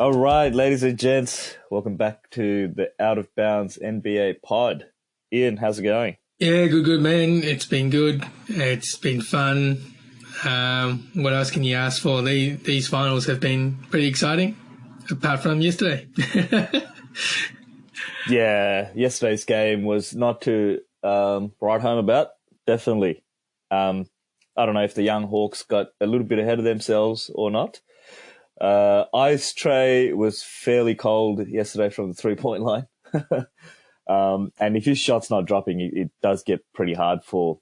All right, ladies and gents, welcome back to the Out of Bounds NBA pod. Ian, how's it going? Yeah, good, man. It's been good. It's been fun. What else can you ask for? These finals have been pretty exciting, apart from yesterday. Yeah, yesterday's game was not to write home about, definitely. I don't know if the young Hawks got a little bit ahead of themselves or not. Ice Trae was fairly cold yesterday from the three-point line. And if his shot's not dropping, it does get pretty hard for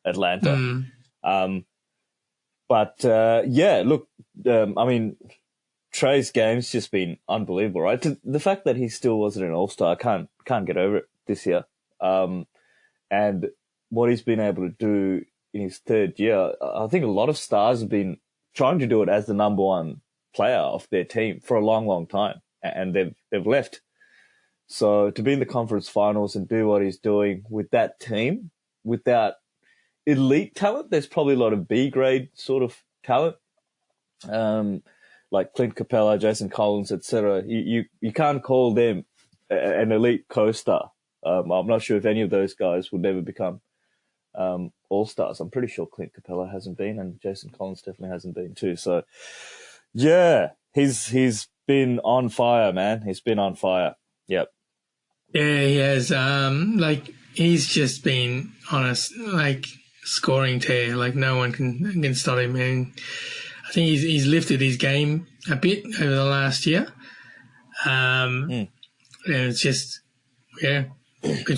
Atlanta. Yeah, look, I mean, Trae's game's just been unbelievable, right? The fact that he still wasn't an All-Star, I can't get over it this year. And what he's been able to do in his third year, I think a lot of stars have been trying to do it as the number one player of their team for a long, long time, and they've left. So to be in the conference finals and do what he's doing with that team, without elite talent, there's probably a lot of B-grade sort of talent, like Clint Capella, Jason Collins, etc. You can't call them an elite co-star. I'm not sure if any of those guys would ever become all-stars. I'm pretty sure Clint Capella hasn't been, and Jason Collins definitely hasn't been too. So, yeah, he's been on fire, man. He's been on fire. Yep. Yeah, he has. He's just been on a scoring tear. Like no one can stop him. And I think he's lifted his game a bit over the last year. And it's just been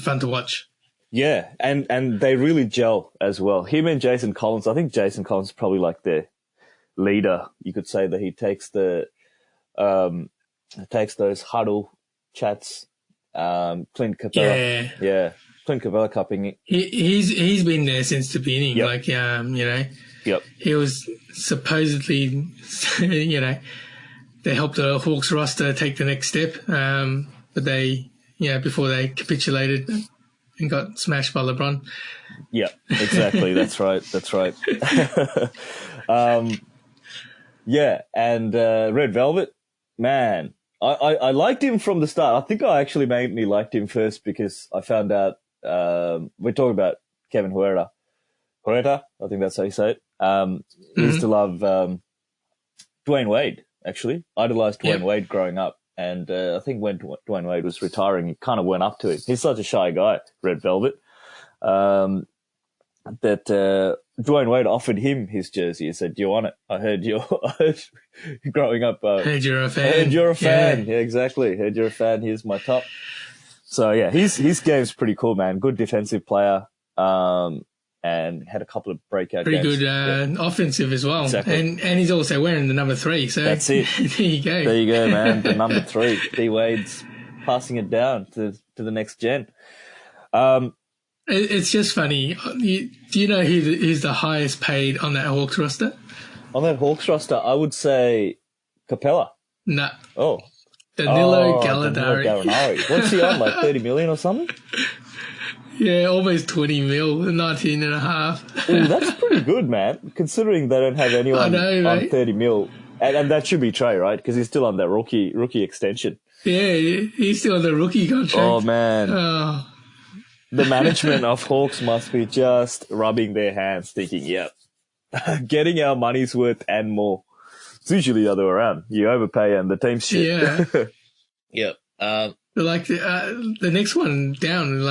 fun to watch. Yeah, and they really gel as well. Him and Jason Collins. I think Jason Collins is probably like their leader. You could say that he takes those huddle chats. Clint Capella, Clint Capella cupping. He's been there since the beginning. Yep. Yep. He was supposedly, they helped the Hawks roster take the next step. But they, before they capitulated and got smashed by Lebron. Yeah, exactly. That's right. And Red Velvet, man. I liked him from the start. I think I actually mainly liked him first because I found out we're talking about Kevin Huerta. I think that's how you say it. He used to love Dwayne Wade, actually. Idolized Dwayne Wade growing up. And I think when Dwayne Wade was retiring, he kind of went up to him. He's such a shy guy, Red Velvet, that Dwayne Wade offered him his jersey and said, "Do you want it? I heard growing up. Heard you're a fan. Heard you're a fan. Yeah, exactly. Heard you're a fan. Here's my top." So, yeah, his game's pretty cool, man. Good defensive player, and had a couple of breakout games. Pretty good offensive as well. Exactly. And he's also wearing the number 3. So that's it. There you go, man. The number 3. D Wade's passing it down to the next gen. It's just funny. Do you know who's the highest paid on that Hawks roster? On that Hawks roster, I would say Capella. No. Oh. Danilo Gallinari. What's he on, like 30 million or something? Yeah, almost 20 mil, 19 and a half. Ooh, that's pretty good, man, considering they don't have anyone on 30 mil. And that should be Trae, right? Because he's still on that rookie extension. Yeah, he's still on the rookie contract. Oh, man. Oh. The management of Hawks must be just rubbing their hands thinking, yep, getting our money's worth and more. It's usually the other way around. You overpay and the team's shit. Yeah. Yep. Like the next one down,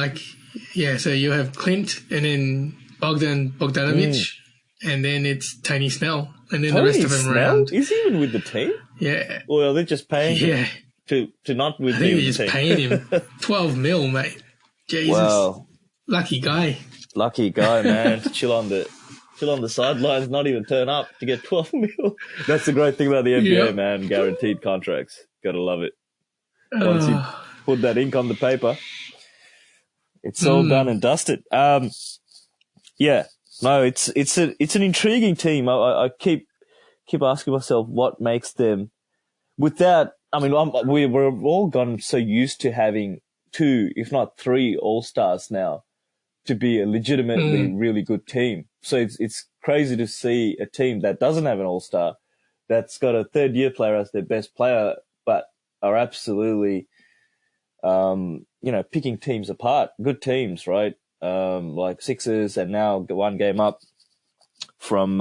so you have Clint and then Bogdanovic, and then it's Tony Snell, and then the rest of them around. Is he even with the team? Yeah. Well, they're just paying him to not with the team. They're just paying him 12 mil, mate. Jesus. Wow. Lucky guy, man. To chill on the sidelines, not even turn up to get 12 mil. That's the great thing about the NBA, man. Guaranteed contracts. Gotta love it. Once you put that ink on the paper, it's all done and dusted. It's an intriguing team. I keep asking myself what makes them without. I mean, we're all gotten so used to having 2, if not 3 all-stars now to be a legitimately really good team. So it's crazy to see a team that doesn't have an all-star, that's got a third-year player as their best player, but are absolutely, picking teams apart. Good teams, right? Like Sixers, and now one game up from,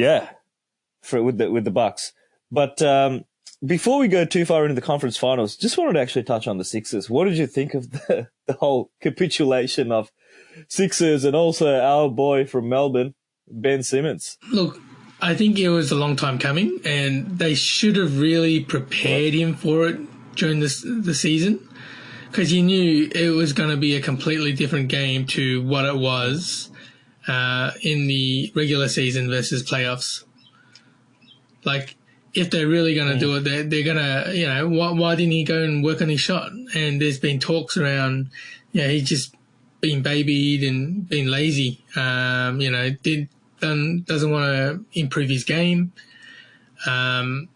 with the Bucks. But before we go too far into the conference finals, just wanted to actually touch on the Sixers. What did you think of the whole capitulation of Sixers and also our boy from Melbourne, Ben Simmons? Look, I think it was a long time coming, and they should have really prepared him for it during the season, because you knew it was going to be a completely different game to what it was in the regular season versus playoffs. Like, if they're really going to do it, they're going to, why didn't he go and work on his shot? And there's been talks around, he's just been babied and been lazy. Doesn't want to improve his game. So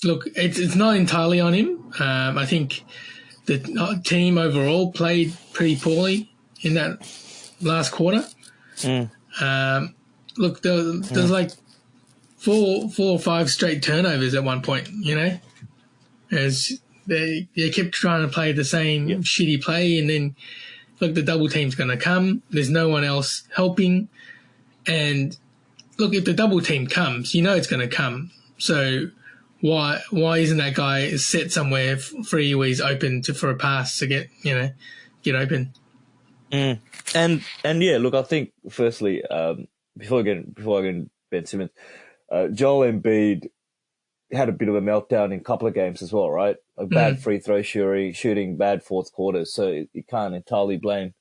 look, it's not entirely on him. I think the team overall played pretty poorly in that last quarter. Look, there's like four or five straight turnovers at one point, as they kept trying to play the same shitty play, and then look, the double team's going to come. There's no one else helping, and look, if the double team comes, it's going to come. So why isn't that guy set somewhere free where he's open for a pass to get open? And yeah, look, I think firstly, before I get Ben Simmons, Joel Embiid had a bit of a meltdown in a couple of games as well, right? A bad free throw shooting, bad fourth quarters. So you can't entirely blame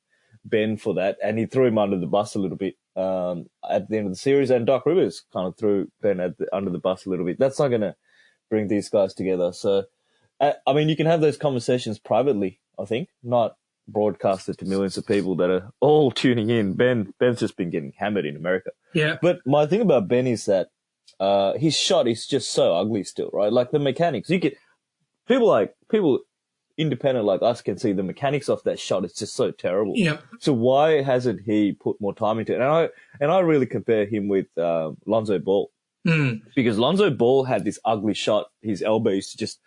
Ben for that. And he threw him under the bus a little bit at the end of the series. And Doc Rivers kind of threw Ben under the bus a little bit. That's not going to bring these guys together. So, you can have those conversations privately, I think, not broadcasted to millions of people that are all tuning in. Ben's just been getting hammered in America. Yeah. But my thing about Ben is that his shot is just so ugly still, right? Like the mechanics, people independent like us can see the mechanics of that shot. It's just so terrible. Yeah. So why hasn't he put more time into it? And I really compare him with Lonzo Ball, because Lonzo Ball had this ugly shot. His elbow used to just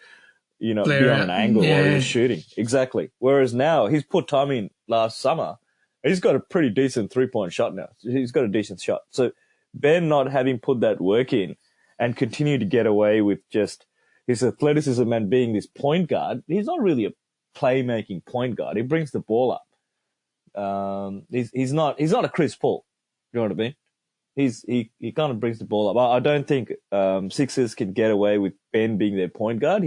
be on an angle while he was shooting. Exactly. Whereas now he's put time in last summer. He's got a pretty decent 3-point shot now. He's got a decent shot. So Ben not having put that work in and continue to get away with just his athleticism and being this point guard, he's not really a playmaking point guard. He brings the ball up. He's not a Chris Paul. You know what I mean? He kind of brings the ball up. I don't think Sixers can get away with Ben being their point guard.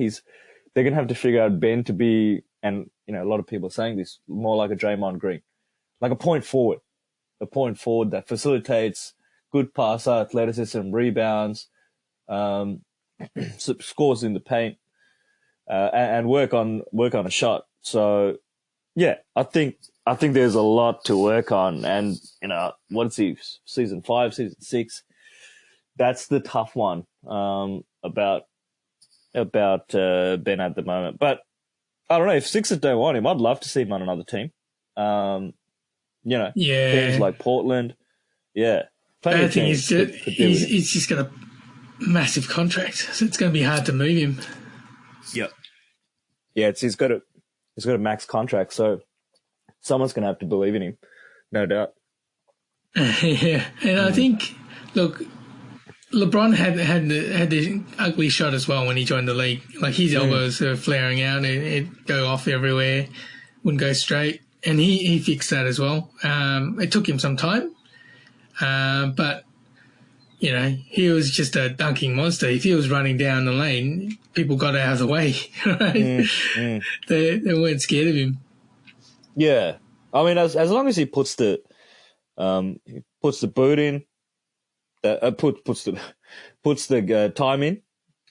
They're going to have to figure out Ben to be, and a lot of people are saying this, more like a Draymond Green, like a point forward that facilitates, good passer, athleticism, rebounds, scores in the paint, and work on a shot. So yeah, I think there's a lot to work on, and what's he, season 5, season 6? That's the tough one about Ben at the moment. But I don't know, if Sixers don't want him, I'd love to see him on another team. Teams like Portland. Yeah. I think he's just got a massive contract, so it's going to be hard to move him. Yep. Yeah, he's got a max contract, so someone's going to have to believe in him, no doubt. Yeah, and I think, look, LeBron had this ugly shot as well when he joined the league. Like, his elbows were flaring out, it'd go off everywhere, wouldn't go straight, and he fixed that as well. It took him some time, but he was just a dunking monster. If he was running down the lane, people got out of the way. Right? They weren't scared of him. Yeah, as long as he puts the boot in, puts the time in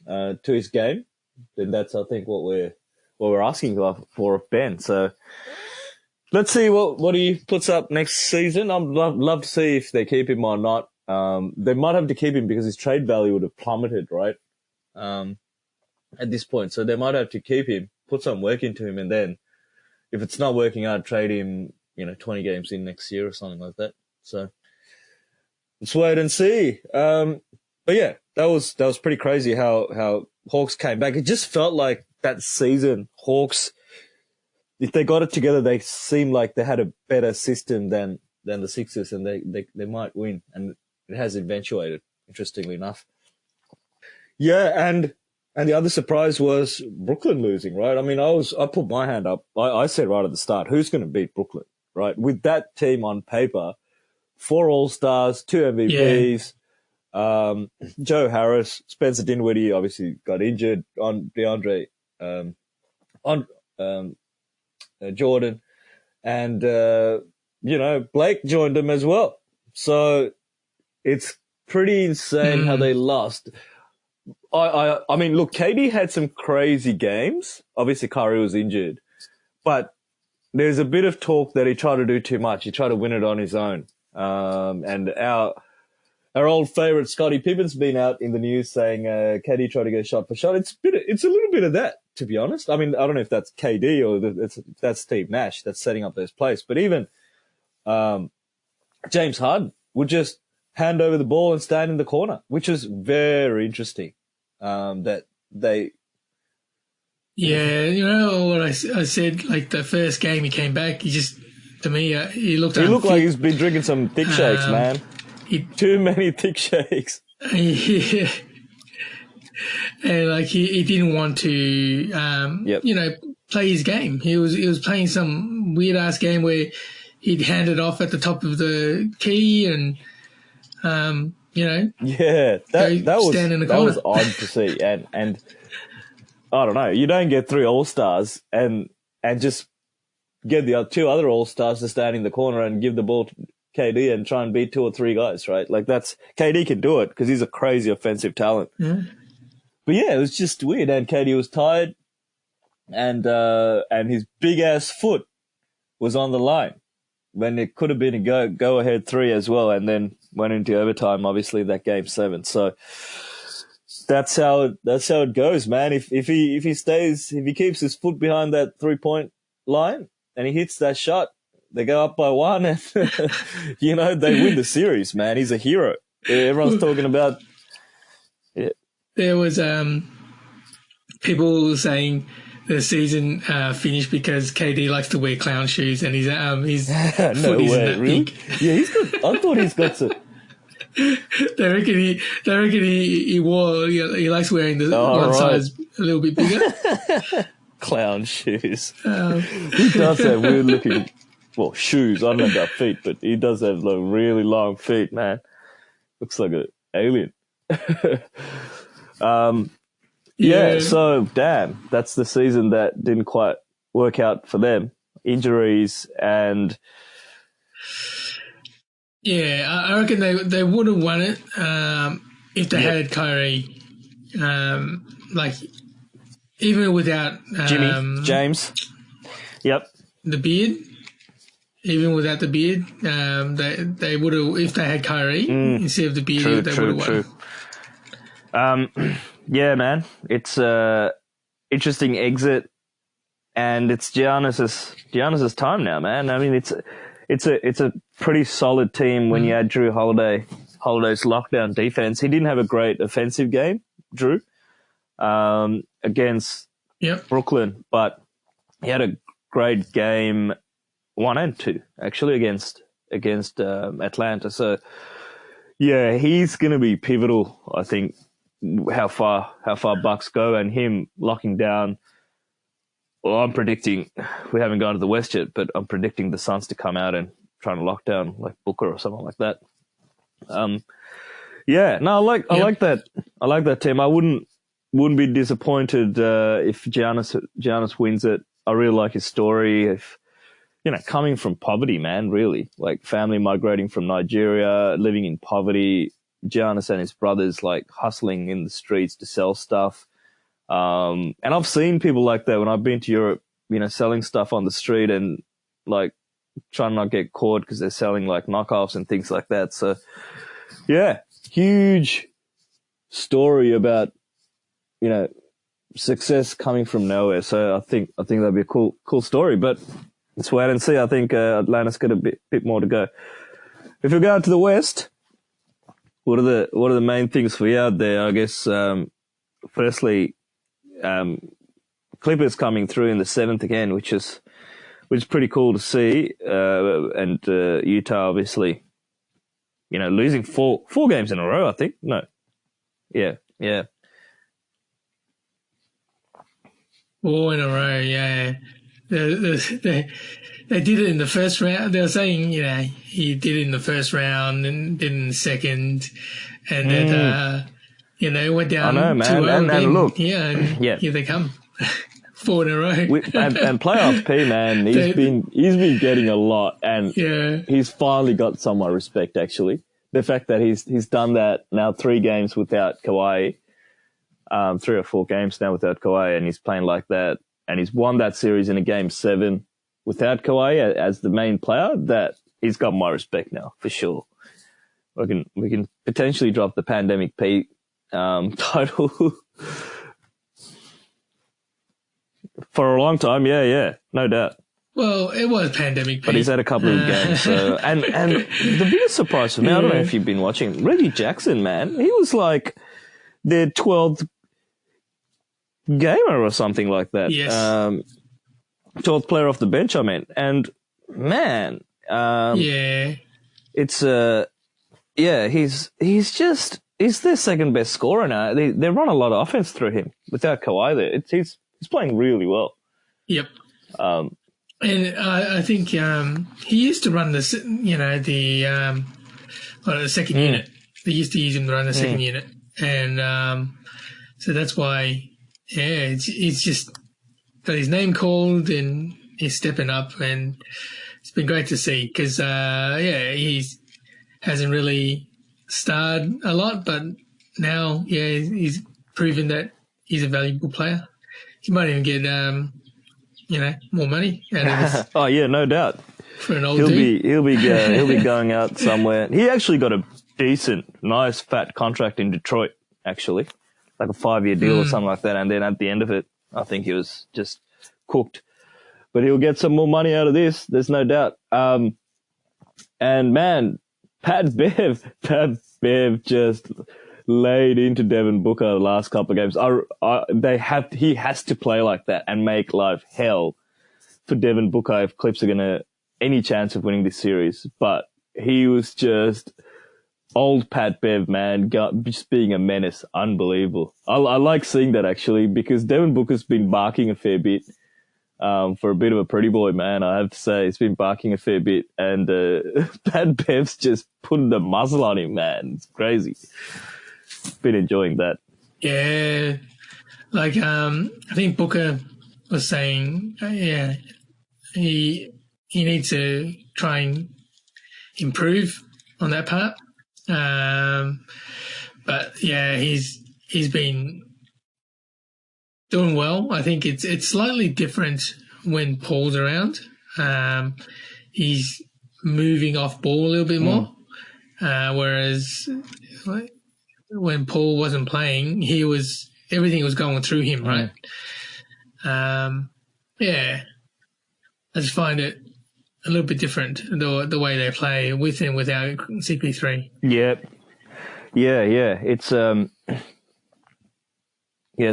to his game, then that's, I think, what we're asking for of Ben. So let's see what he puts up next season. I'd love to see if they keep him or not. They might have to keep him because his trade value would have plummeted, right? At this point. So they might have to keep him, put some work into him, and then if it's not working out, trade him, 20 games in next year or something like that. So let's wait and see. But yeah, that was pretty crazy how Hawks came back. It just felt like that season, Hawks, if they got it together, they seemed like they had a better system than the Sixers, and they might win. And it has eventuated, interestingly enough. Yeah, and the other surprise was Brooklyn losing, right? I mean, I put my hand up. I said right at the start, who's going to beat Brooklyn, right? With that team on paper, 4 All-Stars, 2 MVPs, Joe Harris, Spencer Dinwiddie obviously got injured on DeAndre, on Jordan, and Blake joined them as well. So it's pretty insane how they lost. I mean, look, KD had some crazy games. Obviously, Kyrie was injured, but there's a bit of talk that he tried to do too much. He tried to win it on his own. And our old favorite Scottie Pippen's been out in the news saying KD tried to go shot for shot. It's a little bit of that, to be honest. I mean, I don't know if that's KD or that's Steve Nash that's setting up those plays, but even James Harden would just hand over the ball and stand in the corner, which is very interesting. That they. Yeah, you know what I said. Like the first game he came back, he just to me he looked. He looked like he's been drinking some thick shakes, man. Too many thick shakes. Yeah. And like he didn't want to, play his game. He was playing some weird ass game where he'd hand it off at the top of the key and. Yeah, that was odd to see, and I don't know. You don't get 3 All-Stars and just get the 2 other All-Stars to stand in the corner and give the ball to KD and try and beat 2 or 3 guys, right? Like KD can do it because he's a crazy offensive talent. Yeah. But yeah, it was just weird, and KD was tired, and his big ass foot was on the line when it could have been a go ahead 3 as well, and then went into overtime. Obviously, that game 7. So that's how it goes, man. If he keeps his foot behind that 3-point line and he hits that shot, they go up by 1, and they win the series, man. He's a hero. Everyone's talking about. Yeah. There was people saying the season finished because KD likes to wear clown shoes and his no foot isn't way, that really? big. Yeah, he's got. I thought he's got some. They reckon he wore. He likes wearing the one size a little bit bigger. Clown shoes. He does have weird looking. Well, shoes. I don't know about feet, but he does have like really long feet, man. Looks like an alien. Yeah, so damn, that's the season that didn't quite work out for them. Injuries and I reckon they would have won it if they had Kyrie. Like even without James. Yep. The beard. Even without the beard, they would have if they had Kyrie instead of the beard. They would have won. Yeah, man, it's interesting exit, and it's Giannis's time now, man. I mean, it's a pretty solid team when you add Drew Holiday's lockdown defense. He didn't have a great offensive game, Drew, against Brooklyn, but he had a great game 1 and 2 actually against Atlanta. So yeah, he's going to be pivotal, I think. How far Bucks go and him locking down. Well, I'm predicting we haven't gone to the West yet, but I'm predicting the Suns to come out and try to lock down like Booker or something like that. I like that. I like that team. I wouldn't be disappointed if Giannis wins it. I really like his story. If coming from poverty, man, really like family migrating from Nigeria, living in poverty. Giannis and his brothers like hustling in the streets to sell stuff. And I've seen people like that when I've been to Europe, selling stuff on the street and like trying to not get caught because they're selling like knockoffs and things like that. So yeah, huge story about, success coming from nowhere. So I think that'd be a cool story, but let's wait and see. I think Atlanta's got a bit more to go. If we go to the West, what are the main things for you out there? I guess firstly, Clippers coming through in the 7th again, which is pretty cool to see, and Utah obviously, losing four games in a row. I think yeah. 4 in a row, yeah. They did it in the first round. They were saying, he did it in the first round and did it in the second, and that, went down. I know, man. And look, here they come. 4 in a row. and playoff P, man, he's been getting a lot, and he's finally got some of my respect, actually. The fact that he's done that now 3 games without Kawhi, 3 or 4 games now without Kawhi, and he's playing like that, and he's won that series in a game 7 without Kawhi as the main player. That he's got my respect now for sure. We can potentially drop the pandemic P title for a long time. Yeah, no doubt. Well, it was pandemic P, but he's had a couple of games. So, and the biggest surprise for me, I don't know if you've been watching, Reggie Jackson, man, he was like their 12th gamer or something like that. Yes. 12th player off the bench, I mean. And, man, it's, he's their second best scorer now. They run a lot of offense through him without Kawhi there. He's playing really well. Yep. And I think he used to run the second unit. They used to use him to run the second unit. And so that's why, it's just got his name called and he's stepping up, and it's been great to see because, he hasn't really starred a lot, but now, he's proven that he's a valuable player. He might even get, more money out of this. Oh yeah, no doubt. For an old dude. He'll be going out somewhere. He actually got a decent, nice, fat contract in Detroit, actually, like a 5-year deal or something like that. And then at the end of it, I think he was just cooked. But he'll get some more money out of this. There's no doubt. And man, Pat Bev just laid into Devin Booker the last couple of games. He has to play like that and make life hell for Devin Booker if Clips are gonna any chance of winning this series. But he was just old Pat Bev, man, just being a menace. Unbelievable. I like seeing that actually, because Devin Booker's been barking a fair bit for a bit of a pretty boy, man. I have to say, he's been barking a fair bit, and Pat Bev's just putting the muzzle on him, man. It's crazy. Been enjoying that. Yeah, like I think Booker was saying, he needs to try and improve on that part. But he's been doing well. I think it's slightly different when Paul's around. He's moving off ball a little bit more, whereas when Paul wasn't playing, everything was going through him, right? I just find it a little bit different, the way they play with and without CP3. Yep. Yeah. It's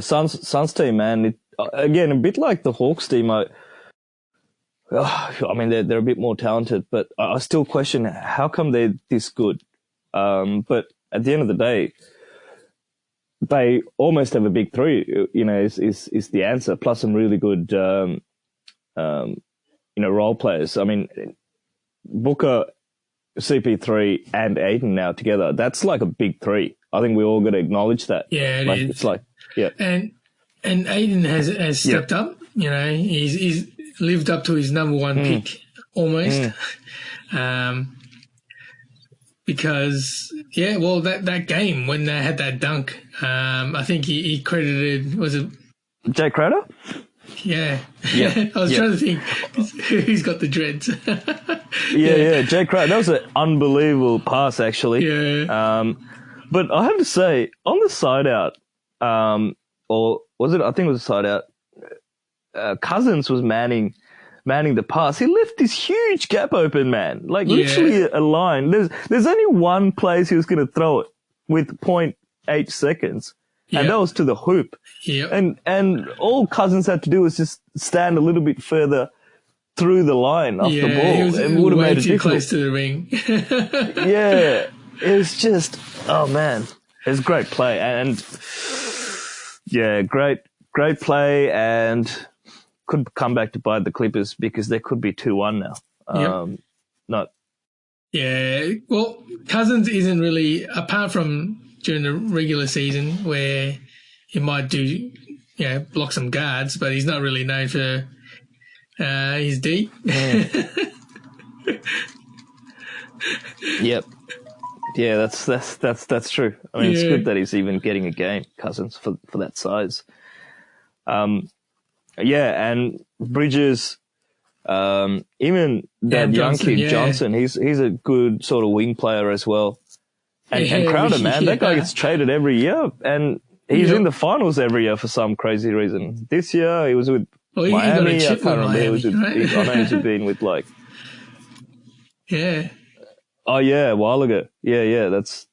Suns team, man. Again, a bit like the Hawks team. I mean, they're a bit more talented, but I still question how come they're this good. But at the end of the day, they almost have a big 3. Is the answer. Plus some really good, role players. I mean, Booker, CP3, and Aiden now together. That's like a big 3. I think we all got to acknowledge that. Yeah, it is. It's like, and Aiden has stepped up. He's lived up to his number 1 pick almost. Because that game when they had that dunk, I think he credited, was it Jay Crowder? Yeah. I was trying to think who's got the dreads. Jay Crowder. That was an unbelievable pass, actually. Yeah. But I have to say, on the side out, or was it? I think it was a side out. Cousins was manning the pass. He left this huge gap open, man. Like literally a line. There's only one place he was going to throw it, with 0.8 seconds. Yep. And that was to the hoop. Yep. And all Cousins had to do was just stand a little bit further through the line off the ball. He was it would have way made it too difficult. close to the ring. Yeah. It was just, oh man. It was great play. And yeah, great play, and could come back to bite the Clippers because they could be 2-1 now. Not. Yeah. Well, Cousins isn't really, apart from during the regular season where he might do, block some guards, but he's not really known for his D. Yep. Yeah, that's true. I mean, it's good that he's even getting a game, Cousins, for that size. And Bridges, even that young kid Johnson, he's a good sort of wing player as well. And Crowder, man, that guy gets traded every year, and he's in the finals every year for some crazy reason. This year he was with Miami. I can't remember. I know he's been with like. Yeah. Oh yeah, a while ago. Yeah, that's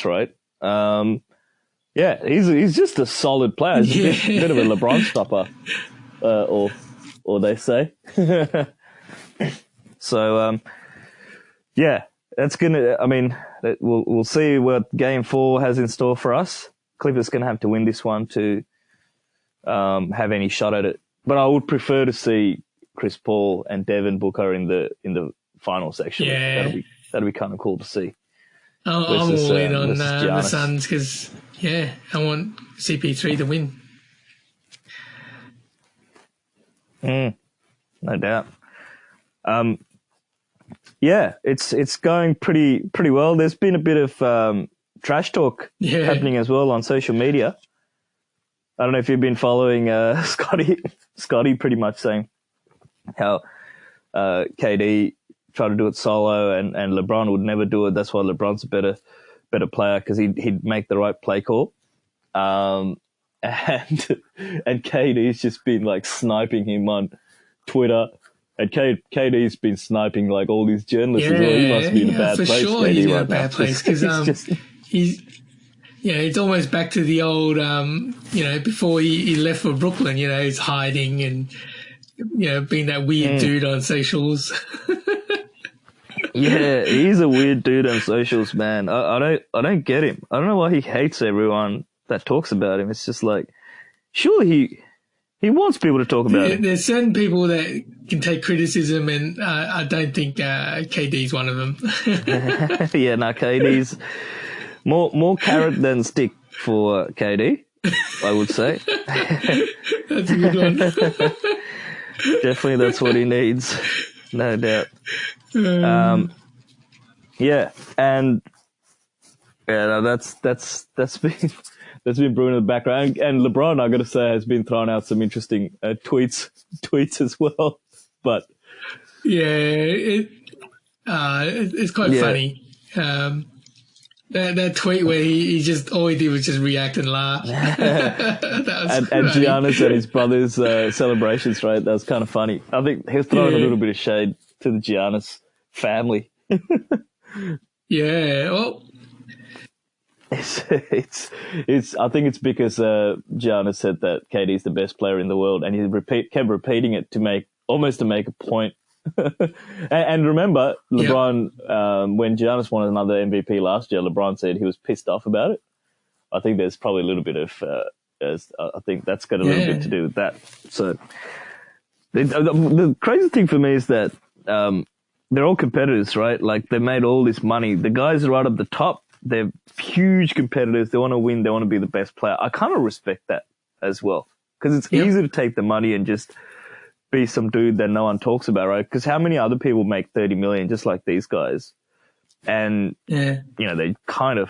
right. He's just a solid player. He's a bit of a LeBron stopper, or they say. So that's gonna. I mean, we'll see what Game 4 has in store for us. Clippers gonna have to win this one to have any shot at it. But I would prefer to see Chris Paul and Devin Booker in the final section. Yeah. That'd be kind of cool to see. I'm all in on the Suns because, I want CP3 to win. No doubt. It's going pretty well. There's been a bit of trash talk happening as well on social media. I don't know if you've been following Scotty pretty much saying how KD tried to do it solo and LeBron would never do it. That's why LeBron's a better player, because he'd make the right play call. And KD's just been like sniping him on Twitter. And KD's been sniping like all these journalists as well. He must be in a bad place. Sure, he's in a bad place because it's almost back to the old, before he left for Brooklyn. He's hiding and being that weird dude on socials. Yeah, he's a weird dude on socials, man. I don't get him. I don't know why he hates everyone that talks about him. It's just like, surely he wants people to talk about him. There's certain people that can take criticism, and I don't think KD's one of them. Yeah, no, KD's more carrot than stick for KD, I would say. That's a good one. Definitely, that's what he needs, no doubt. That's been brewing in the background. And LeBron, I got to say, has been throwing out some interesting tweets as well. But it's quite funny. That tweet where he just all he did was just react and laugh. and Giannis and his brother's celebrations, right? That was kind of funny. I think he was throwing a little bit of shade to the Giannis family. Well, it's. I think it's because Giannis said that KD's the best player in the world, and he kept repeating it to make a point. and remember, LeBron, when Giannis won another MVP last year, LeBron said he was pissed off about it. I think there's probably a little bit of. I think that's got a little bit to do with that. So the crazy thing for me is that they're all competitors, right? Like, they made all this money. The guys right up the top, they're huge competitors. They want to win. They want to be the best player. I kind of respect that as well, because it's easy to take the money and just be some dude that no one talks about, right? Because how many other people make 30 million just like these guys? And, they kind of,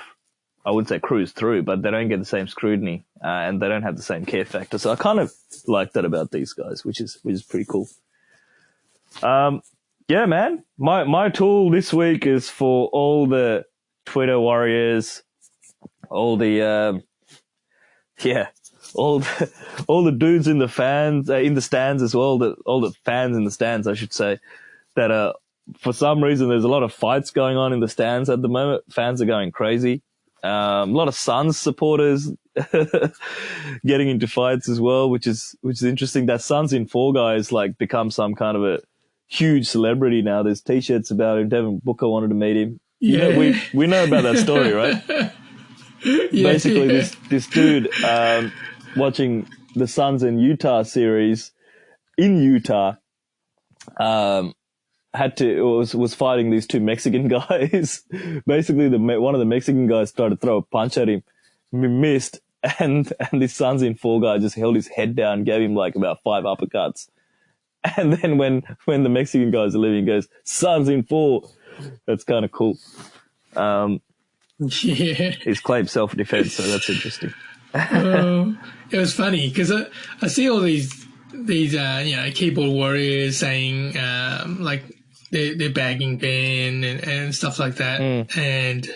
I wouldn't say cruise through, but they don't get the same scrutiny and they don't have the same care factor. So I kind of like that about these guys, which is pretty cool. Yeah, man. My tool this week is for all the Twitter warriors, all the all the dudes in the fans in the stands as well. All the fans in the stands, I should say, that for some reason there's a lot of fights going on in the stands at the moment. Fans are going crazy. A lot of Suns supporters getting into fights as well, which is interesting. That Suns in 4 guy has like become some kind of a huge celebrity now. There's T-shirts about him. Devin Booker wanted to meet him. Yeah. You know, we know about that story, right? Basically, this dude watching the Suns and Utah series in Utah was fighting these 2 Mexican guys. Basically, one of the Mexican guys tried to throw a punch at him, missed, and this Suns in 4 guy just held his head down, gave him like about 5 uppercuts. And then when the Mexican guys are leaving, he goes, Suns in 4. That's kind of cool. He's claimed self-defense, so that's interesting. It was funny because I see all these keyboard warriors saying like they're bagging Ben and stuff like that, and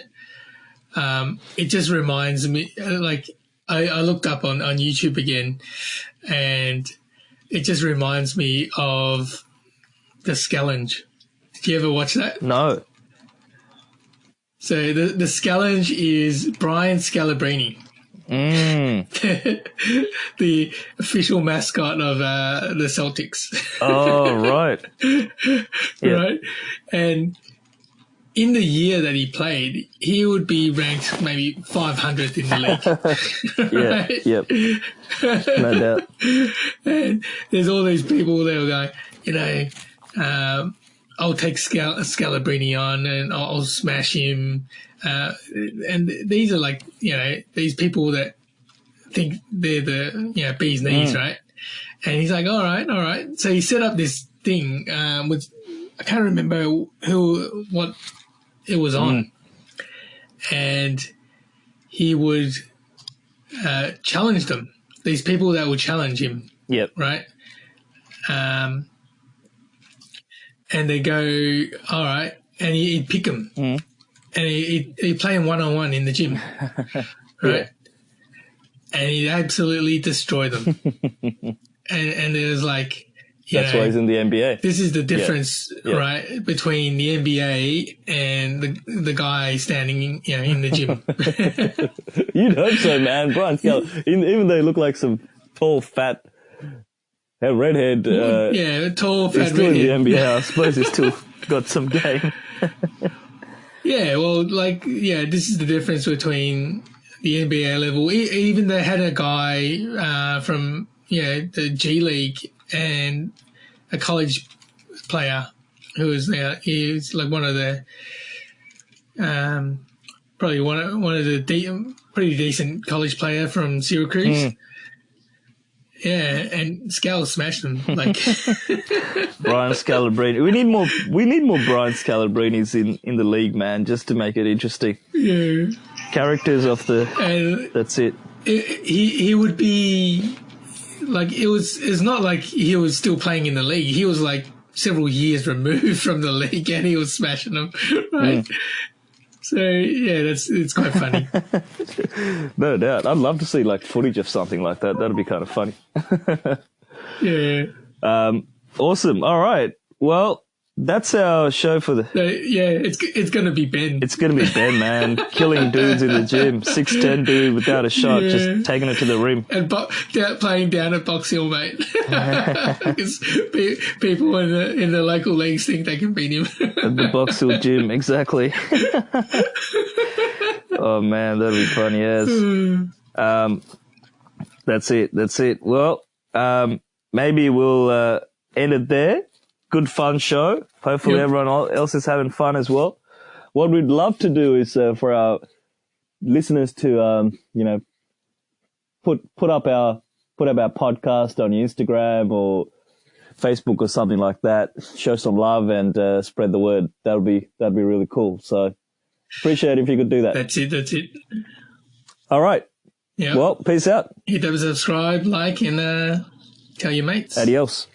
it just reminds me, like I looked up on YouTube again, and it just reminds me of the Scallenge. Did you ever watch that? No. So the Scallenge is Brian Scalabrine. The official mascot of the Celtics. Oh, right. Right. And in the year that he played, he would be ranked maybe 500th in the league. Right? Yep. No doubt. And there's all these people that were going, I'll take Scalabrini on and I'll smash him. And these are like, these people that think they're the, bee's knees, right? And he's like, all right. So he set up this thing with, I can't remember what it was on. And he would challenge them, these people that would challenge him. Yep. Right? And they go, all right, and he'd pick them. And he'd play him one-on-one in the gym, right? And he'd absolutely destroy them. and it was like, that's why he's in the NBA. This is the difference, right, between the NBA and the guy standing, in the gym. You'd hope so, man. Brian Scalabrine, even though he looked like some tall, fat, redhead. Tall, fat, he's still redhead. in the NBA. I suppose he's still got some game. Yeah, well, this is the difference between the NBA level. Even they had a guy from the G League and a college player who was there. He's like one of the probably one of the pretty decent college player from Syracuse. Yeah, and Scal smashed him like Brian Scalabrine. We need more Brian Scalabrinis in the league, man, just to make it interesting. Yeah, characters of the. And that's it. He would be like it's not like he was still playing in the league. He was like several years removed from the league, and he was smashing them, right? So it's quite funny. No doubt. I'd love to see like footage of something like that. That'd be kind of funny. Yeah. Awesome. All right. Well, that's our show for the. It's gonna be Ben. It's gonna be Ben, man, killing dudes in the gym. 6'10" dude without a shot, just taking it to the rim and playing down at Box Hill, mate. Because people in the local leagues think they can beat him at the Box Hill gym. Exactly. Oh man, that'd be funny as. That's it. Well, maybe we'll end it there. Good fun show. Hopefully everyone else is having fun as well. What we'd love to do is for our listeners to put up our podcast on Instagram or Facebook or something like that. Show some love and spread the word. That'd be really cool. So appreciate it if you could do that. That's it. All right. Yeah. Well, peace out. Hit that subscribe, like, and tell your mates. Adios.